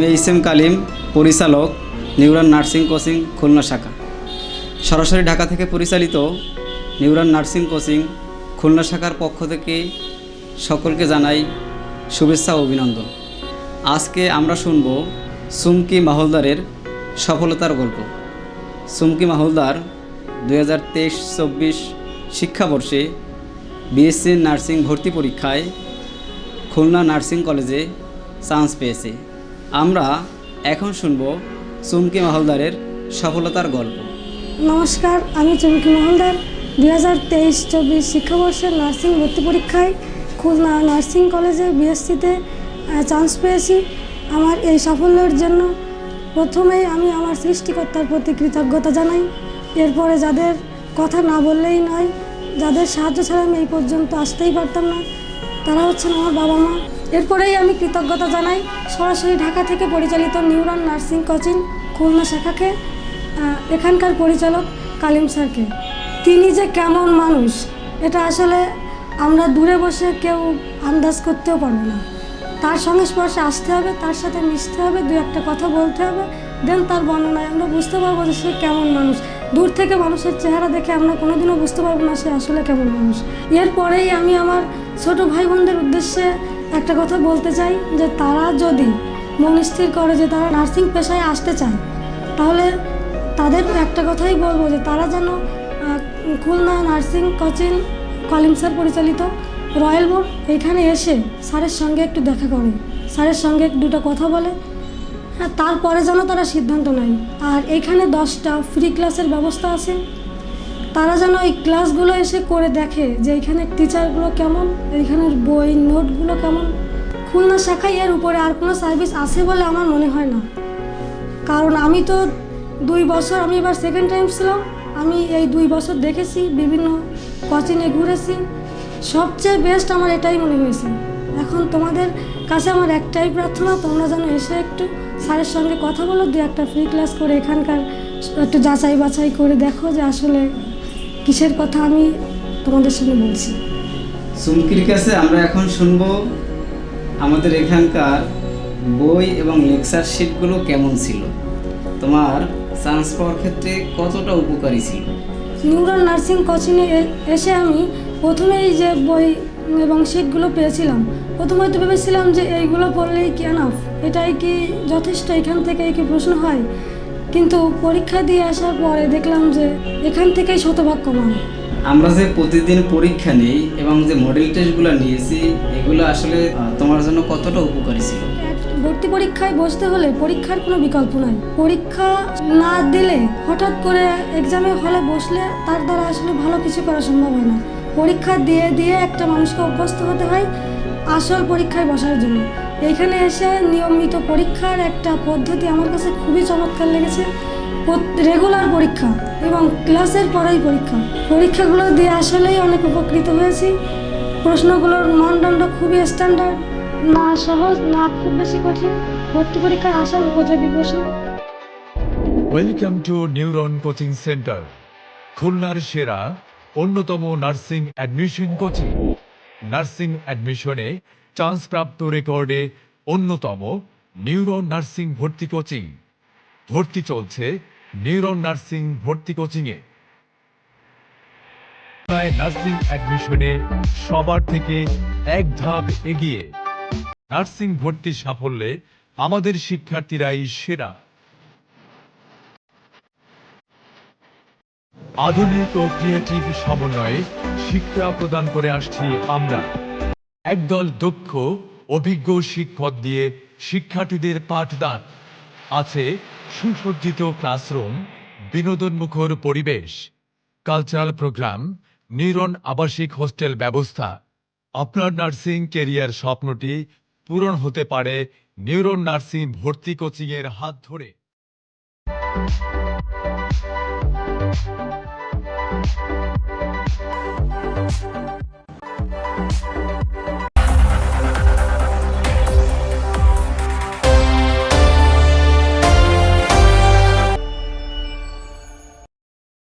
আমি এইচ.এম. কালিম, পরিচালক, নিউরান nursing coaching Khulna শাখা। সরাসরি ঢাকা থেকে পরিচালিত নিউরান নার্সিং কোচিং খুলনা শাখার পক্ষ থেকে সকলকে জানাই শুভেচ্ছা ও অভিনন্দন। আজকে আমরা শুনব সুমকি মাহলদারের সফলতার গল্প। সুমকি মাহলদার 2023-24 শিক্ষাবর্ষে বিএসসি নার্সিং ভর্তি পরীক্ষায় খুলনা নার্সিং কলেজে চান্স পেয়েছে। আমরা এখন শুনব চুমকি মাহলদারের সফলতার গল্প। নমস্কার, আমি চুমকি মাহলদার 2023-24 শিক্ষাবর্ষের নার্সিং ভর্তি পরীক্ষায় খুলনা নার্সিং কলেজে বিএসসিতে চান্স পেয়েছি। আমার এই সাফল্যের জন্য প্রথমেই আমি আমার সৃষ্টিকর্তার প্রতি কৃতজ্ঞতা জানাই। এরপরে যাদের কথা না বললেই নয়, যাদের সাহায্য ছাড়া আমি এই পর্যন্ত আসতেই পারতাম না, তারা হচ্ছেন আমার বাবা মা। এরপরেই আমি কৃতজ্ঞতা জানাই সরাসরি ঢাকা থেকে পরিচালিত নিউরান নার্সিং কোচিং খুলনা শাখাকে, এখানকার পরিচালক কালিম স্যারকে। তিনি যে কেমন মানুষ এটা আসলে আমরা দূরে বসে কেউ আন্দাজ করতেও পারবো না। তার সংস্পর্শে আসতে হবে, তার সাথে মিশতে হবে, দু একটা কথা বলতে হবে, দেন তার বর্ণনায় আমরা বুঝতে পারবো যে সে কেমন মানুষ। দূর থেকে মানুষের চেহারা দেখে আমরা কোনোদিনও বুঝতে পারবো না সে আসলে কেমন মানুষ। এরপরেই আমি আমার ছোট ভাই বোনদের উদ্দেশ্যে একটা কথা বলতে চাই যে তারা যদি মন স্থির করে যে তারা নার্সিং পেশায় আসতে চায়, তাহলে তাদের একটা কথাই বলবো যে তারা যেন Khulna nursing coaching Kalim sir পরিচালিত রয়্যাল বোর্ড এখানে এসে স্যারের সঙ্গে একটু দেখা করে, স্যারের সঙ্গে দুটো কথা বলে, হ্যাঁ, তারপরে যেন তারা সিদ্ধান্ত নেয়। আর এখানে 10টা ফ্রি ক্লাসের ব্যবস্থা আছে। তারা যেন এই ক্লাসগুলো এসে করে দেখে যে এখানে টিচারগুলো কেমন, এইখানের বই নোটগুলো কেমন। খুলনা শাখায় এর উপরে আর কোনো সার্ভিস আছে বলে আমার মনে হয় না, কারণ আমি তো 2 বছর, আমি এবার সেকেন্ড টাইম ছিলাম, আমি এই 2 বছর দেখেছি, বিভিন্ন কোচিংয়ে ঘুরেছি, সবচেয়ে বেস্ট আমার এটাই মনে হয়েছে। এখন তোমাদের কাছে আমার একটাই প্রার্থনা, তোমরা যেন এসে একটু স্যারের সঙ্গে কথা বলো, 2-একটা ফ্রি ক্লাস করে এখানকার একটু যাচাই বাছাই করে দেখো যে আসলে কিসের কথা আমি তোমাদের সঙ্গে বলছি। সুমকির কাছে আমরা এখন শুনব আমাদের এখানকার বই এবং লেকচার শিটগুলো কেমন ছিল, তোমার চান্স পাওয়ার ক্ষেত্রে কতটা উপকারী ছিল। নিউরাল নার্সিং কোচিংয়ে এসে আমি প্রথমেই যে বই এবং শিটগুলো পেয়েছিলাম, প্রথমে তো ভেবেছিলাম যে এইগুলো পড়লেই কি এনাফ, এটাই কি যথেষ্ট, এখান থেকেই কি প্রশ্ন হয়। কিন্তু পরীক্ষা দিয়ে আসার পরে দেখলাম যে এখান থেকেই শতভাগ কমান। আমরা যে প্রতিদিন পরীক্ষা নেই এবং যে মডেল টেস্টগুলো নিয়েছি, এগুলো আসলে তোমার জন্য কতটা উপকারী ছিল। ভর্তি পরীক্ষায় বসতে হলে পরীক্ষার কোনো বিকল্প নাই। পরীক্ষা না দিলে হঠাৎ করে এক্সামে হলে বসলে তার দ্বারা আসলে ভালো কিছু করা সম্ভব হয় না। পরীক্ষা দিয়ে দিয়ে একটা মানুষকে অভ্যস্ত হতে হয় আসল পরীক্ষায় বসার জন্য। এইখানে এসে নিয়মিত পরীক্ষার একটা পদ্ধতি আমার কাছে খুবই চমৎকার লেগেছে। রেগুলার পরীক্ষা এবং ক্লাসের পরেই পরীক্ষাগুলো দিয়ে আসলেই অনেক উপকৃত হয়েছি। প্রশ্নগুলোর মানদণ্ড খুবই স্ট্যান্ডার্ড, না সহজ না খুব বেশি কঠিন, ভর্তি পরীক্ষায় আসার উপযোগী প্রশ্ন। Welcome to neuron coaching centre, খুলনার সেরা অন্যতম নার্সিং অ্যাডমিশন কোচিং। নার্সিং অ্যাডমিশনে চান্সপ্রাপ্ত রেকর্ডে অন্যতম নিউরন নার্সিং ভর্তি কোচিং। ভর্তি চলছে নিউরন নার্সিং ভর্তি কোচিংয়ে। নার্সিং অ্যাডমিশনে সবার থেকে এক ধাপ এগিয়ে। নার্সিং ভর্তি সাফল্যে আমাদের শিক্ষার্থীরাই সেরা। আধুনিক ও ক্রিয়েটিভ সমন্বয়ে শিক্ষা প্রদান করে আসছি আমরা। একদল দক্ষ অভিজ্ঞ শিক্ষক দিয়ে শিক্ষার্থীদের পাঠদান। আছে সুসজ্জিত ক্লাসরুম, বিনোদনমুখর পরিবেশ, কালচারাল প্রোগ্রাম, নিউরন আবাসিক হোস্টেল ব্যবস্থা। আপনার নার্সিং ক্যারিয়ার স্বপ্নটি পূরণ হতে পারে নিউরন নার্সিং ভর্তি কোচিংয়ের হাত ধরে।